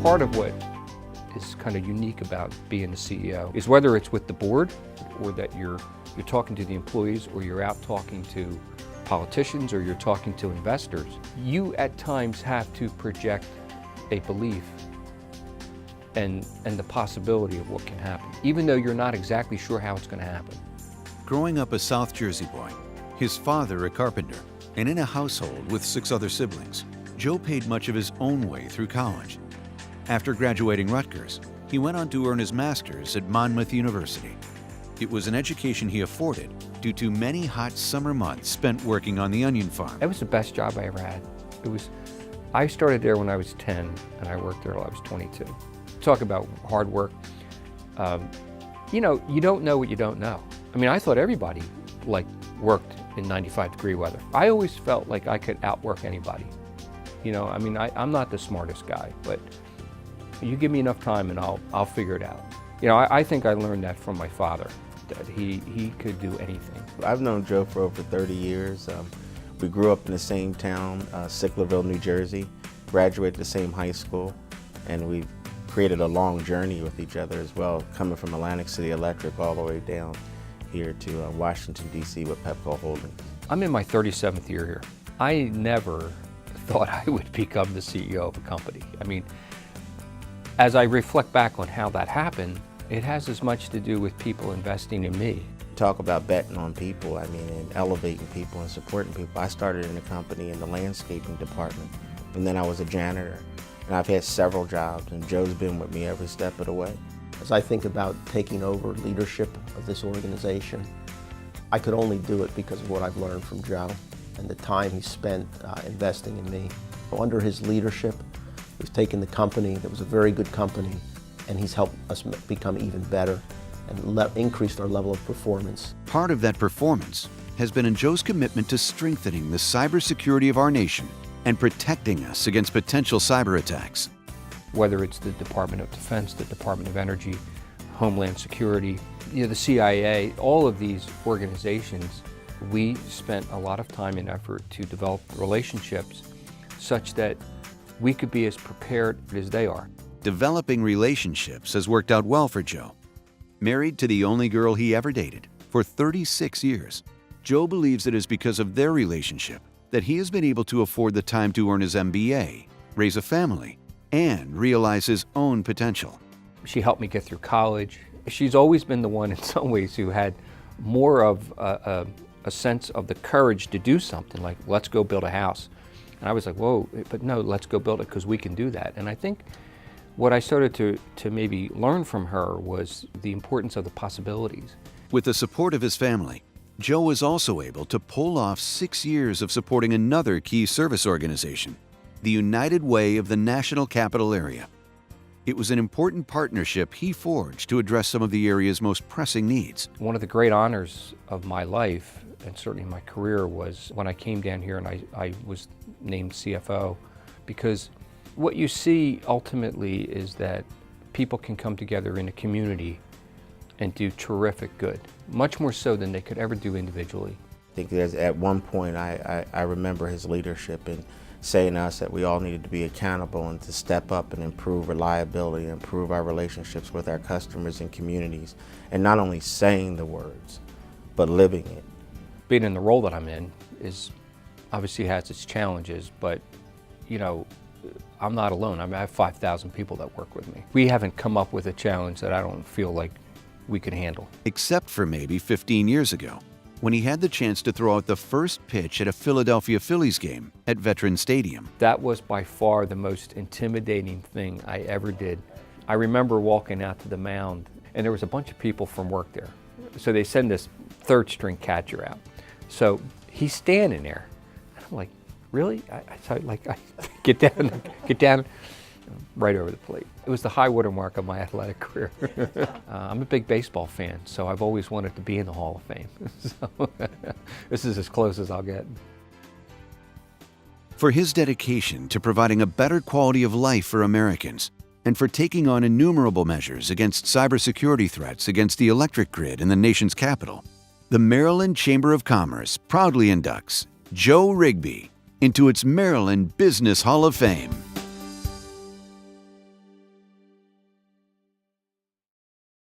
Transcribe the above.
part of what is kind of unique about being the CEO is whether it's with the board or that you're talking to the employees or you're out talking to politicians or you're talking to investors, you at times have to project a belief and the possibility of what can happen, even though you're not exactly sure how it's going to happen. Growing up a South Jersey boy, his father a carpenter, and in a household with 6 other siblings, Joe paid much of his own way through college. After graduating Rutgers, he went on to earn his master's at Monmouth University. It was an education he afforded due to many hot summer months spent working on the onion farm. That was the best job I ever had. I started there when I was 10 and I worked there till I was 22. Talk about hard work. You know, you don't know what you don't know. I mean, I thought everybody worked in 95-degree weather. I always felt like I could outwork anybody. You know, I mean, I'm not the smartest guy, but you give me enough time and I'll figure it out. You know, I think I learned that from my father, that he could do anything. I've known Joe for over 30 years. We grew up in the same town, Sicklerville, New Jersey, graduated the same high school, and we've created a long journey with each other as well, coming from Atlantic City Electric all the way down here to Washington, D.C. with Pepco Holdings. I'm in my 37th year here. I never thought I would become the CEO of a company. I mean, as I reflect back on how that happened, it has as much to do with people investing in me. Talk about betting on people, I mean, and elevating people and supporting people. I started in the company in the landscaping department, and then I was a janitor. And I've had several jobs, and Joe's been with me every step of the way. As I think about taking over leadership of this organization, I could only do it because of what I've learned from Joe and the time he spent investing in me. Under his leadership, we've taken the company that was a very good company, and he's helped us become even better and increased our level of performance. Part of that performance has been in Joe's commitment to strengthening the cybersecurity of our nation and protecting us against potential cyber attacks. Whether it's the Department of Defense, the Department of Energy, Homeland Security, the CIA, all of these organizations, we spent a lot of time and effort to develop relationships such that we could be as prepared as they are. Developing relationships has worked out well for Joe. Married to the only girl he ever dated for 36 years, Joe believes it is because of their relationship that he has been able to afford the time to earn his MBA, raise a family, and realize his own potential. She helped me get through college. She's always been the one in some ways who had more of a sense of the courage to do something, like let's go build a house. And I was like, whoa, but no, let's go build it because we can do that. And I think what I started to maybe learn from her was the importance of the possibilities. With the support of his family, Joe was also able to pull off 6 years of supporting another key service organization, the United Way of the National Capital Area. It was an important partnership he forged to address some of the area's most pressing needs. One of the great honors of my life, and certainly my career, was when I came down here and I was named CFO, because what you see ultimately is that people can come together in a community and do terrific good, much more so than they could ever do individually. I think at one point I remember his leadership and saying to us that we all needed to be accountable and to step up and improve reliability, and improve our relationships with our customers and communities, and not only saying the words, but living it. Being in the role that I'm in obviously has its challenges, but you know, I'm not alone. I have 5,000 people that work with me. We haven't come up with a challenge that I don't feel like we could handle. Except for maybe 15 years ago, when he had the chance to throw out the first pitch at a Philadelphia Phillies game at Veterans Stadium. That was by far the most intimidating thing I ever did. I remember walking out to the mound, and there was a bunch of people from work there. So they send this third string catcher out. So he's standing there, and I'm like, really? I get down, right over the plate. It was the high water mark of my athletic career. I'm a big baseball fan, so I've always wanted to be in the Hall of Fame. So this is as close as I'll get. For his dedication to providing a better quality of life for Americans, and for taking on innumerable measures against cybersecurity threats against the electric grid in the nation's capital, the Maryland Chamber of Commerce proudly inducts Joe Rigby into its Maryland Business Hall of Fame.